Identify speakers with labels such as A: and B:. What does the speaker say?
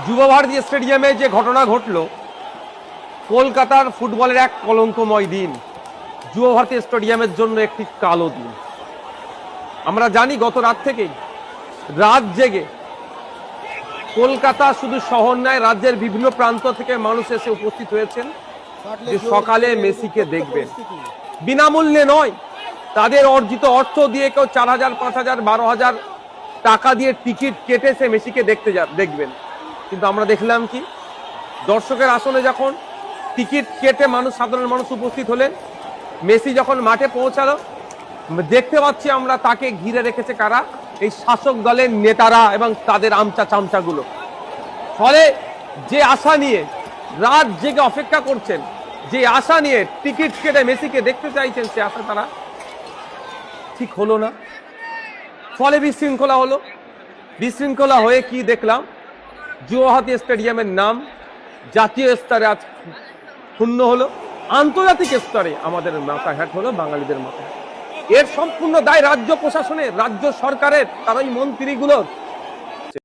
A: যুব ভারতী স্টেডিয়ামে যে ঘটনা ঘটল, কলকাতার ফুটবলের এক কলঙ্কময় দিন, যুব ভারতী স্টেডিয়ামের জন্য একটি কালো দিন। আমরা জানি গত রাত থেকেই রাত জেগে কলকাতা শুধু শহর নয়, রাজ্যের বিভিন্ন প্রান্ত থেকে মানুষ এসে উপস্থিত হয়েছেন যে সকালে মেসিকে দেখবেন। বিনামূল্যে নয়, তাদের অর্জিত অর্থ দিয়ে কেউ 4,000, 5,000, 12,000 টাকা দিয়ে টিকিট কেটে সে মেসিকে দেখবেন। কিন্তু আমরা দেখলাম কি, দর্শকের আসনে যখন টিকিট কেটে সাধারণ মানুষ উপস্থিত হলেন, মেসি যখন মাঠে পৌঁছালো, দেখতে পাচ্ছি আমরা তাকে ঘিরে রেখেছে কারা? এই শাসক দলের নেতারা এবং তাদের আমচা চামচাগুলো। ফলে যে আশা নিয়ে রাত জেগে অপেক্ষা করছেন, যে আশা নিয়ে টিকিট কেটে মেসিকে দেখতে চাইছেন, সে আশা তারা ঠিক হলো না। ফলে বিশৃঙ্খলা হলো। বিশৃঙ্খলা হয়ে কি দেখলাম? যুব ভারতী স্টেডিয়ামের নাম জাতীয় স্তরে আজ ক্ষুণ্ণ হলো, আন্তর্জাতিক স্তরে আমাদের মাথাঘাট হলো, বাঙালিদের মাথাঘাট। এর সম্পূর্ণ দায় রাজ্য প্রশাসনের, রাজ্য সরকারের, তার ওই মন্ত্রীগুলোর।